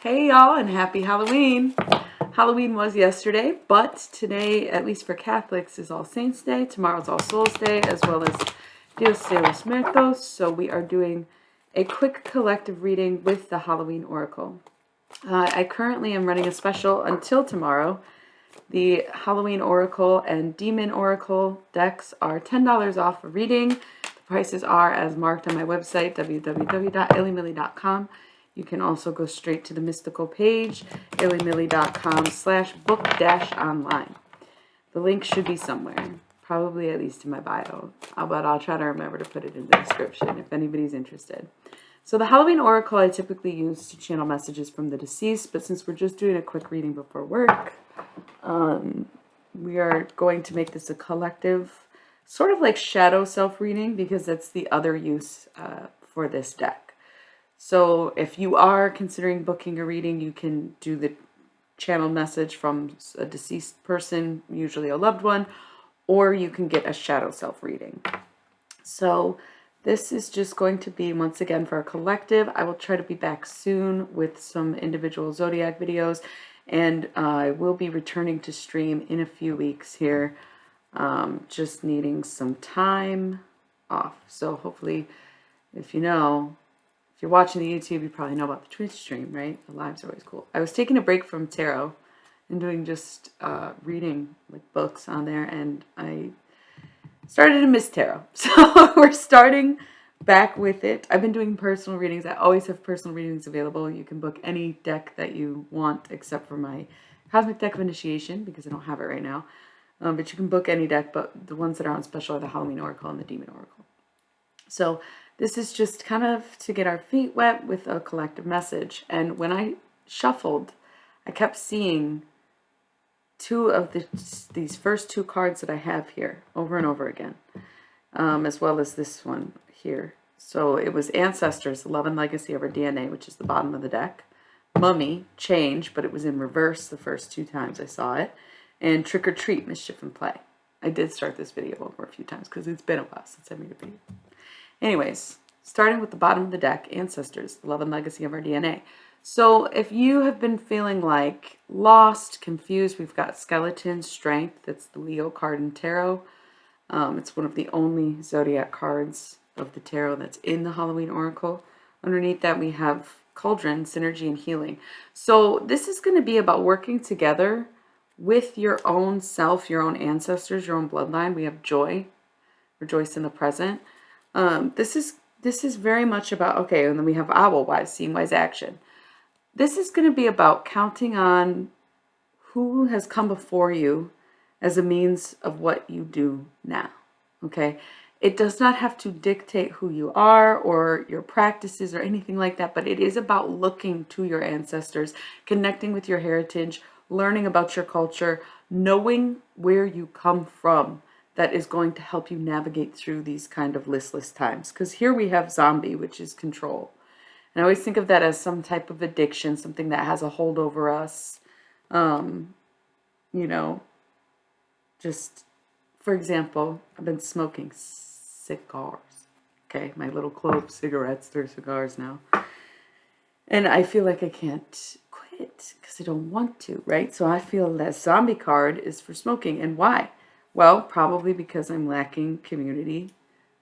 Hey y'all, and happy Halloween. Halloween was yesterday, but today, at least for Catholics, is All Saints Day. Tomorrow's All Souls Day, as well as Dios de los Muertos. So we are doing a quick collective reading with the Halloween Oracle. I currently am running a special until tomorrow. The Halloween Oracle and Demon Oracle decks are $10 off a reading. The prices are as marked on my website, www.illymilly.com. You can also go straight to the mystical page, illymilly.com/book-online. The link should be somewhere, probably at least in my bio, but I'll try to remember to put it in the description if anybody's interested. So the Halloween Oracle I typically use to channel messages from the deceased, but since we're just doing a quick reading before work, we are going to make this a collective, sort of like shadow self-reading, because that's the other use for this deck. So if you are considering booking a reading, you can do the channel message from a deceased person, usually a loved one, or you can get a shadow self-reading. So this is just going to be, once again, for a collective. I will try to be back soon with some individual zodiac videos, and I will be returning to stream in a few weeks here, just needing some time off. So hopefully, if you're watching the YouTube, you probably know about the Twitch stream, right? The lives are always cool. I was taking a break from tarot and doing just reading like books on there, and I started to miss tarot. So we're starting back with it. I've been doing personal readings. I always have personal readings available. You can book any deck that you want except for my Cosmic Deck of Initiation, because I don't have it right now. But you can book any deck, but the ones that are on special are the Halloween Oracle and the Demon Oracle. So this is just kind of to get our feet wet with a collective message. And when I shuffled, I kept seeing two of these first two cards that I have here over and over again, as well as this one here. So it was Ancestors, Love and Legacy of Our DNA, which is the bottom of the deck. Mummy, Change, but it was in reverse the first two times I saw it. And Trick or Treat, Mischief and Play. I did start this video over a few times because it's been a while since I made a video. Anyways, starting with the bottom of the deck, Ancestors, the Love and Legacy of Our DNA. So if you have been feeling like lost, confused, we've got Skeleton, Strength. That's the Leo card in tarot. It's one of the only zodiac cards of the tarot that's in the Halloween Oracle. Underneath that, we have Cauldron, Synergy, and Healing. So this is going to be about working together with your own self, your own ancestors, your own bloodline. We have Joy, Rejoice in the Present. This is very much about, okay, and then we have Owl, Wise Seeing, Wise Action. This is going to be about counting on who has come before you as a means of what you do now, okay? It does not have to dictate who you are or your practices or anything like that, but it is about looking to your ancestors, connecting with your heritage, learning about your culture, knowing where you come from. That is going to help you navigate through these kind of listless times. Because here we have Zombie, which is control. And I always think of that as some type of addiction, something that has a hold over us. Just, for example, I've been smoking cigars. Okay, my little clove cigarettes, they're cigars now. And I feel like I can't quit because I don't want to, right? So I feel that Zombie card is for smoking. And why? Well, probably because I'm lacking community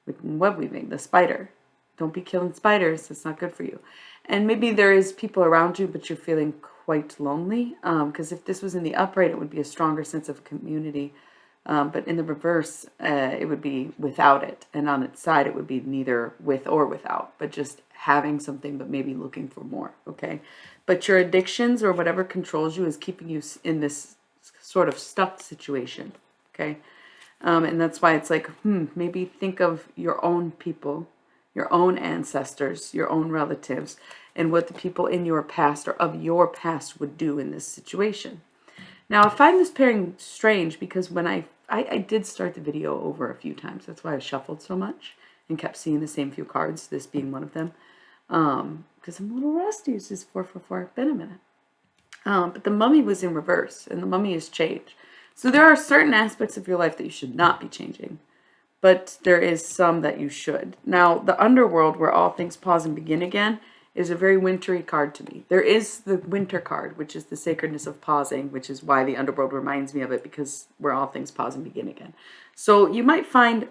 with web weaving, the spider. Don't be killing spiders. It's not good for you. And maybe there is people around you, but you're feeling quite lonely. Because if this was in the upright, it would be a stronger sense of community. But in the reverse, it would be without it. And on its side, it would be neither with or without, but just having something, but maybe looking for more, okay? But your addictions or whatever controls you is keeping you in this sort of stuck situation. Okay, and that's why it's like, maybe think of your own people, your own ancestors, your own relatives, and what the people in your past or of your past would do in this situation. Now, I find this pairing strange because when I did start the video over a few times. That's why I shuffled so much and kept seeing the same few cards, this being one of them. Because I'm a little rusty. It's just 444. Been a minute. But the Mummy was in reverse, and the Mummy is change. So there are certain aspects of your life that you should not be changing, but there is some that you should. Now, the underworld, where all things pause and begin again, is a very wintry card to me. There is the winter card, which is the sacredness of pausing, which is why the underworld reminds me of it, because where all things pause and begin again. So you might find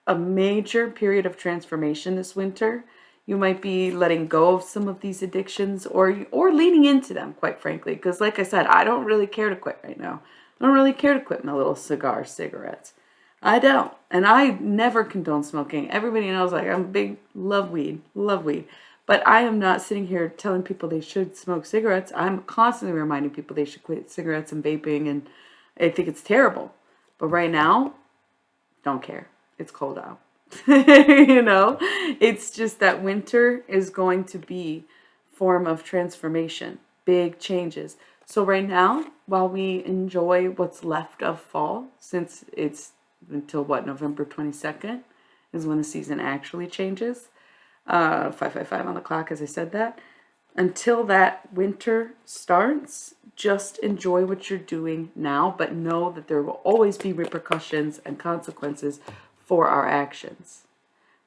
a major period of transformation this winter. You might be letting go of some of these addictions, or leaning into them, quite frankly. Because like I said, I don't really care to quit right now. I don't really care to quit my little cigarettes. I don't. And I never condone smoking. Everybody knows, like, I'm a big love weed. But I am not sitting here telling people they should smoke cigarettes. I'm constantly reminding people they should quit cigarettes and vaping, and I think it's terrible. But right now, don't care. It's cold out. It's just that winter is going to be form of transformation, big changes. So right now, while we enjoy what's left of fall, since it's until November 22nd is when the season actually changes. 555 on the clock, as I said that. Until that winter starts, just enjoy what you're doing now, but know that there will always be repercussions and consequences for our actions.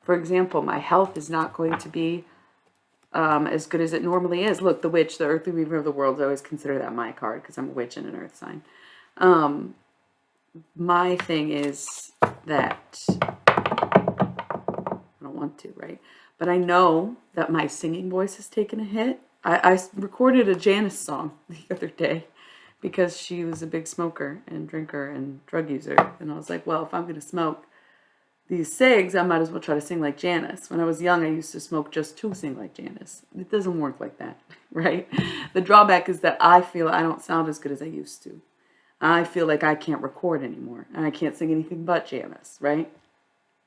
For example, my health is not going to be as good as it normally is. Look, the witch, the earthly weaver of the world, I always consider that my card because I'm a witch and an earth sign. My thing is that I don't want to, right? But I know that my singing voice has taken a hit. I recorded a Janice song the other day because she was a big smoker and drinker and drug user. And I was like, well, if I'm going to smoke these cigs, I might as well try to sing like Janice. When I was young, I used to smoke just to sing like Janice. It doesn't work like that, right? The drawback is that I feel I don't sound as good as I used to. I feel like I can't record anymore, and I can't sing anything but Janice, right?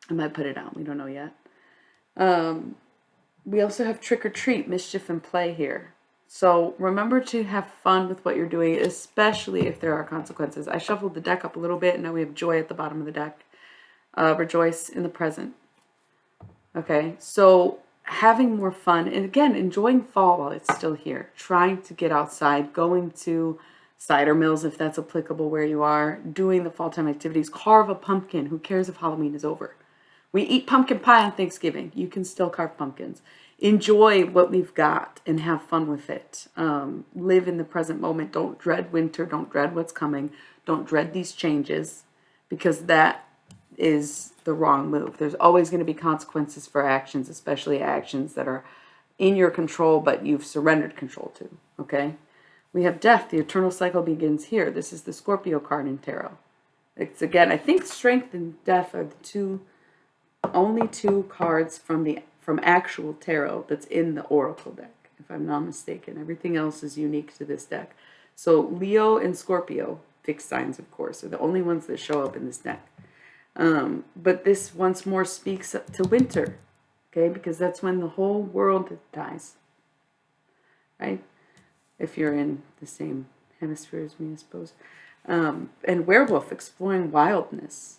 I might put it out. We don't know yet. We also have trick or treat, mischief, and play here. So remember to have fun with what you're doing, especially if there are consequences. I shuffled the deck up a little bit, and now we have joy at the bottom of the deck. Rejoice in the present. Okay, so having more fun, and again, enjoying fall while it's still here. Trying to get outside, going to cider mills if that's applicable where you are, doing the fall time activities. Carve a pumpkin. Who cares if Halloween is over? We eat pumpkin pie on Thanksgiving. You can still carve pumpkins. Enjoy what we've got and have fun with it. Live in the present moment. Don't dread winter. Don't dread what's coming. Don't dread these changes, because that is the wrong move. There's always going to be consequences for actions, especially actions that are in your control but you've surrendered control to. Okay? We have death. The eternal cycle begins here. This is the Scorpio card in tarot. It's, again, I think strength and death are the only two cards from actual tarot that's in the oracle deck, if I'm not mistaken. Everything else is unique to this deck. So Leo and Scorpio, fixed signs, of course, are the only ones that show up in this deck. But this once more speaks to winter, okay? Because that's when the whole world dies, right? If you're in the same hemisphere as me, I suppose. And werewolf, exploring wildness.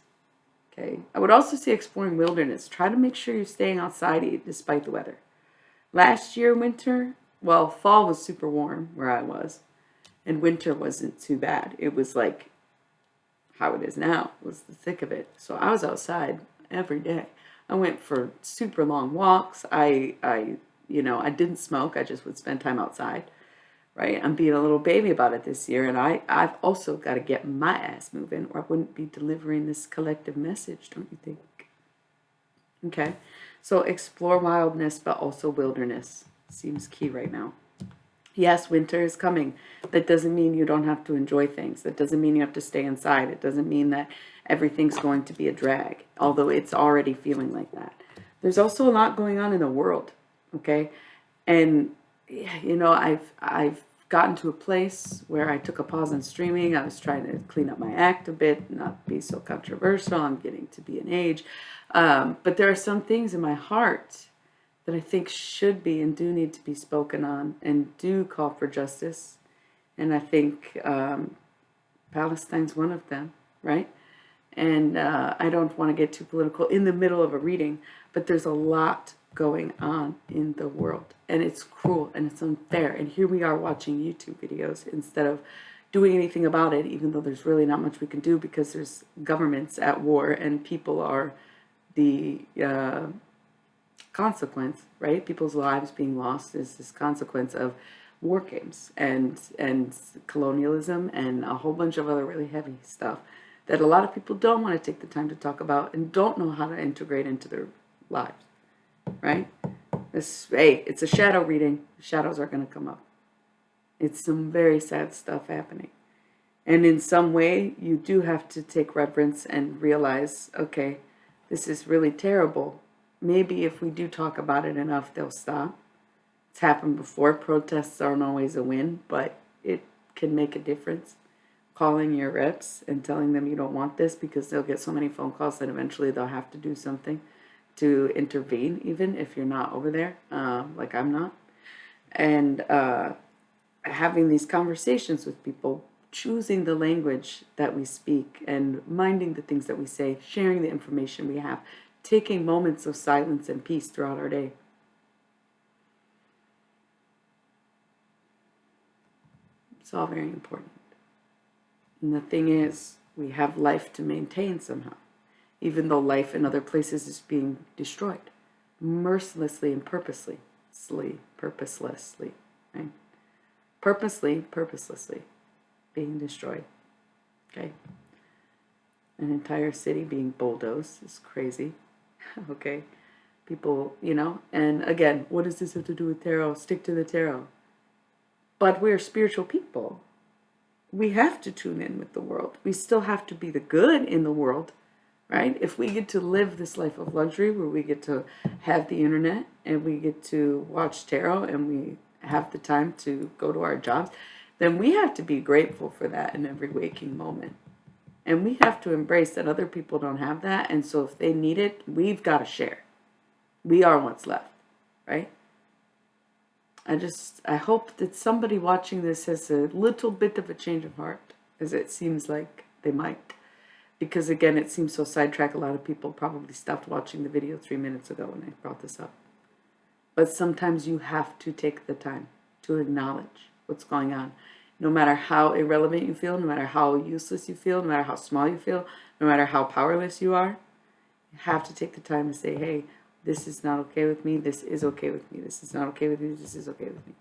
Okay. I would also say exploring wilderness. Try to make sure you're staying outside despite the weather. Last year, winter, well, fall was super warm where I was, and winter wasn't too bad. It was like how it is now, was the thick of it. So I was outside every day. I went for super long walks. I didn't smoke. I just would spend time outside. Right? I'm being a little baby about it this year, and I've also got to get my ass moving, or I wouldn't be delivering this collective message, don't you think? Okay, so explore wildness, but also wilderness seems key right now. Yes, winter is coming. That doesn't mean you don't have to enjoy things. That doesn't mean you have to stay inside. It doesn't mean that everything's going to be a drag, although it's already feeling like that. There's also a lot going on in the world, okay? And I've gotten to a place where I took a pause on streaming. I was trying to clean up my act a bit, not be so controversial. I'm getting to be an age. But there are some things in my heart that I think should be and do need to be spoken on and do call for justice. And I think Palestine's one of them, right? And I don't want to get too political in the middle of a reading, but there's a lot going on in the world, and it's cruel and it's unfair, and here we are watching YouTube videos instead of doing anything about it, even though there's really not much we can do because there's governments at war and people are the consequence, right? People's lives being lost is this consequence of war games and colonialism and a whole bunch of other really heavy stuff that a lot of people don't want to take the time to talk about and don't know how to integrate into their lives, right? Hey, it's a shadow reading. Shadows are going to come up. It's some very sad stuff happening. And in some way, you do have to take reverence and realize, okay, this is really terrible. Maybe if we do talk about it enough, they'll stop. It's happened before. Protests aren't always a win, but it can make a difference. Calling your reps and telling them you don't want this, because they'll get so many phone calls that eventually they'll have to do something to intervene, even if you're not over there, like I'm not. And having these conversations with people, choosing the language that we speak and minding the things that we say, sharing the information we have, taking moments of silence and peace throughout our day. It's all very important. And the thing is, we have life to maintain somehow, even though life in other places is being destroyed, mercilessly and purposelessly, right? Purposelessly being destroyed, okay? An entire city being bulldozed is crazy, okay? People, and again, what does this have to do with tarot? Stick to the tarot. But we're spiritual people. We have to tune in with the world. We still have to be the good in the world, right? If we get to live this life of luxury where we get to have the internet and we get to watch tarot and we have the time to go to our jobs, then we have to be grateful for that in every waking moment. And we have to embrace that other people don't have that. And so if they need it, we've got to share. We are what's left, right? I hope that somebody watching this has a little bit of a change of heart, as it seems like they might. Because again, it seems so sidetracked. A lot of people probably stopped watching the video 3 minutes ago when I brought this up. But sometimes you have to take the time to acknowledge what's going on. No matter how irrelevant you feel, no matter how useless you feel, no matter how small you feel, no matter how powerless you are, you have to take the time to say, hey, this is not okay with me, this is okay with me, this is not okay with me, this is okay with me.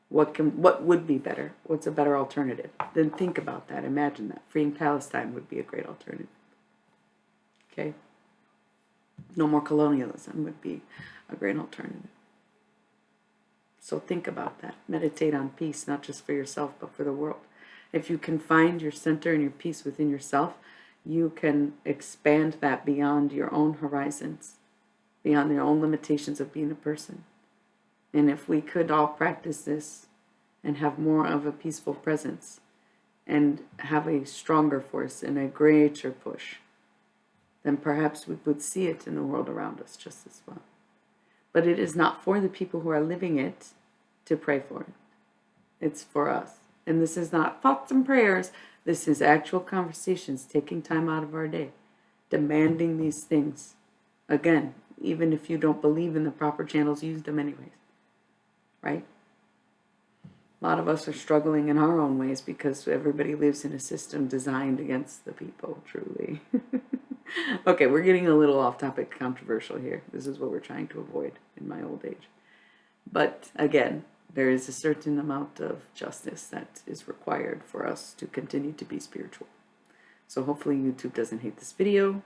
What would be better? What's a better alternative? Then think about that. Imagine that. Freeing Palestine would be a great alternative. Okay? No more colonialism would be a great alternative. So think about that. Meditate on peace, not just for yourself, but for the world. If you can find your center and your peace within yourself, you can expand that beyond your own horizons, beyond your own limitations of being a person. And if we could all practice this and have more of a peaceful presence and have a stronger force and a greater push, then perhaps we would see it in the world around us just as well. But it is not for the people who are living it to pray for it. It's for us. And this is not thoughts and prayers. This is actual conversations, taking time out of our day, demanding these things. Again, even if you don't believe in the proper channels, use them anyways. Right? A lot of us are struggling in our own ways because everybody lives in a system designed against the people, truly. Okay, we're getting a little off topic, controversial here. This is what we're trying to avoid in my old age. But again, there is a certain amount of justice that is required for us to continue to be spiritual. So hopefully YouTube doesn't hate this video.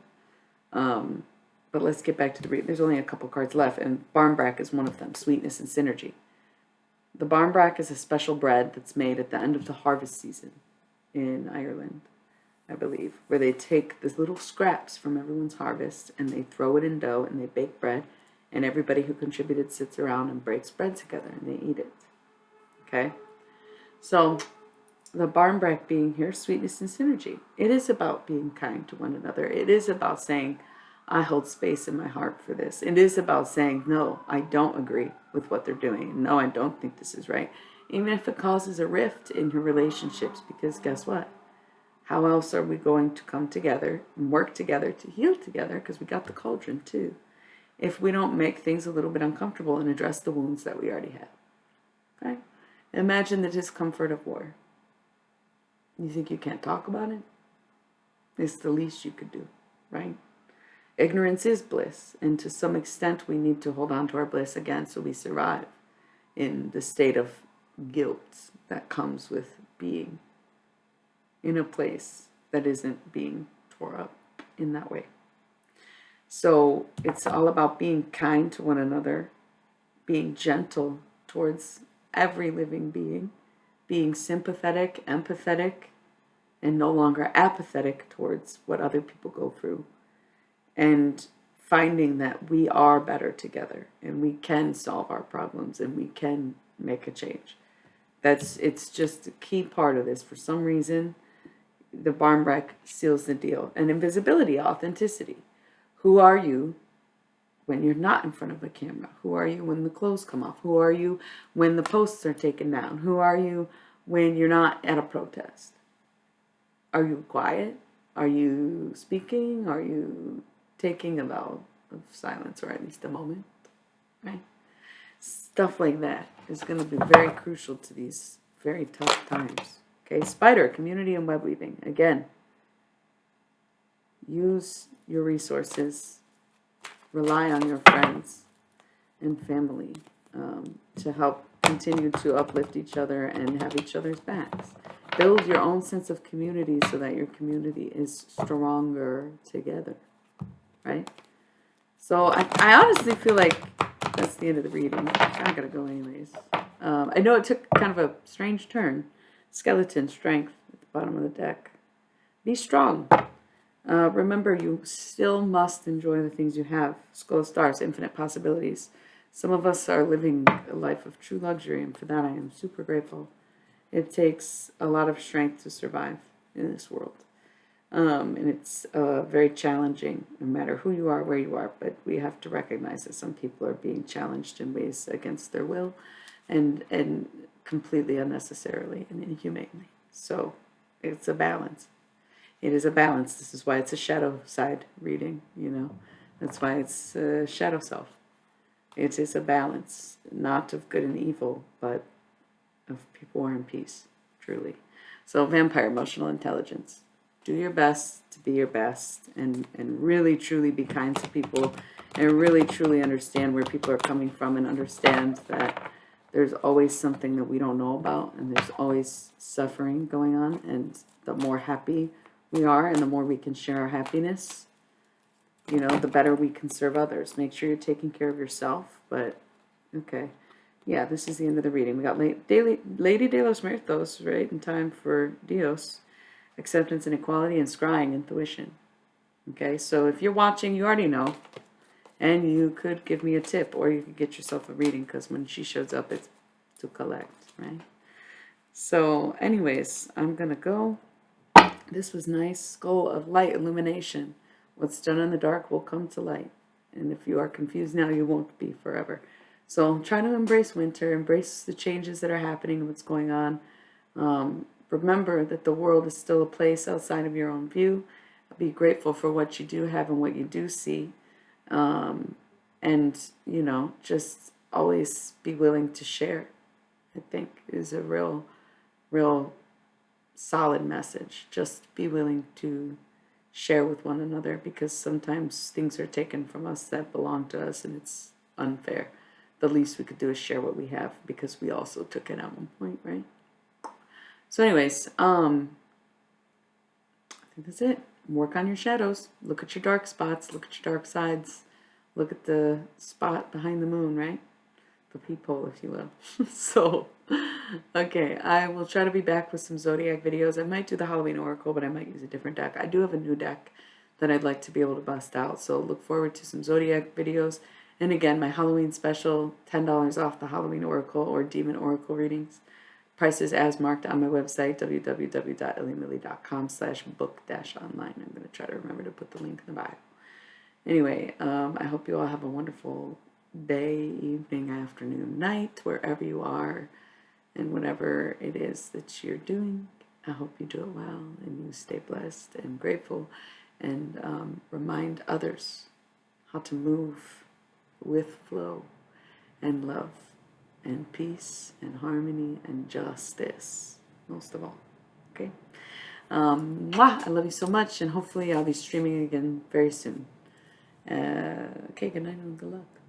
But let's get back to the read. There's only a couple cards left, and barmbrack is one of them, sweetness and synergy. The barmbrack is a special bread that's made at the end of the harvest season in Ireland, I believe, where they take these little scraps from everyone's harvest and they throw it in dough and they bake bread, and everybody who contributed sits around and breaks bread together and they eat it. Okay? So the barmbrack being here, sweetness and synergy. It is about being kind to one another. It is about saying, I hold space in my heart for this. It is about saying, no, I don't agree with what they're doing. No, I don't think this is right. Even if it causes a rift in your relationships, because guess what? How else are we going to come together and work together to heal together? Because we got the cauldron too. If we don't make things a little bit uncomfortable and address the wounds that we already have. Okay? Imagine the discomfort of war. You think you can't talk about it? It's the least you could do, right? Ignorance is bliss, and to some extent we need to hold on to our bliss again so we survive in the state of guilt that comes with being in a place that isn't being tore up in that way. So it's all about being kind to one another, being gentle towards every living being, being sympathetic, empathetic, and no longer apathetic towards what other people go through, and finding that we are better together and we can solve our problems and we can make a change. It's just a key part of this. For some reason, the barn wreck seals the deal. And invisibility, authenticity. Who are you when you're not in front of a camera? Who are you when the clothes come off? Who are you when the posts are taken down? Who are you when you're not at a protest? Are you quiet? Are you speaking? Are you taking a vow of silence, or at least a moment? Right? Stuff like that is going to be very crucial to these very tough times. Okay, spider, community and web weaving. Again, use your resources. Rely on your friends and family to help continue to uplift each other and have each other's backs. Build your own sense of community so that your community is stronger together, right? So I honestly feel like that's the end of the reading. I gotta go anyways. I know it took kind of a strange turn. Skeleton, strength at the bottom of the deck. Be strong. Remember, you still must enjoy the things you have. Skull of Stars, infinite possibilities. Some of us are living a life of true luxury, and for that I am super grateful. It takes a lot of strength to survive in this world. And it's very challenging, no matter who you are, where you are. But we have to recognize that some people are being challenged in ways against their will and completely unnecessarily and inhumanely. So it's a balance. It is a balance. This is why it's a shadow side reading, you know. That's why it's a shadow self. It is a balance, not of good and evil, but of people who are in peace, truly. So vampire, emotional intelligence. Do your best to be your best and really, truly be kind to people and really, truly understand where people are coming from and understand that there's always something that we don't know about and there's always suffering going on. And the more happy we are and the more we can share our happiness, you know, the better we can serve others. Make sure you're taking care of yourself. But, okay. Yeah, this is the end of the reading. We got Lady de los Muertos, right, in time for Dios. Acceptance and equality, and scrying, intuition. Okay, so if you're watching, you already know. And you could give me a tip, or you could get yourself a reading, because when she shows up, it's to collect, right? So, anyways, I'm going to go. This was nice. Skull of light, illumination. What's done in the dark will come to light. And if you are confused now, you won't be forever. So try to embrace winter, embrace the changes that are happening and what's going on. Remember that the world is still a place outside of your own view. Be grateful for what you do have and what you do see. And, you know, just always be willing to share, I think, is a real solid message. Just be willing to share with one another, because sometimes things are taken from us that belong to us and it's unfair. The least we could do is share what we have, because we also took it at one point, right? So anyways, I think that's it. Work on your shadows. Look at your dark spots. Look at your dark sides. Look at the spot behind the moon, right? The peephole, if you will. So, okay, I will try to be back with some Zodiac videos. I might do the Halloween Oracle, but I might use a different deck. I do have a new deck that I'd like to be able to bust out, so look forward to some Zodiac videos. And again, my Halloween special, $10 off the Halloween Oracle or Demon Oracle readings. Prices as marked on my website, www.ellymilly.com/book-online. I'm going to try to remember to put the link in the bio. Anyway, I hope you all have a wonderful day, evening, afternoon, night, wherever you are, and whatever it is that you're doing. I hope you do it well and you stay blessed and grateful, and remind others how to move with flow and love and peace and harmony and justice, most of all. Okay? I love you so much, and hopefully I'll be streaming again very soon. Okay, good night and good luck.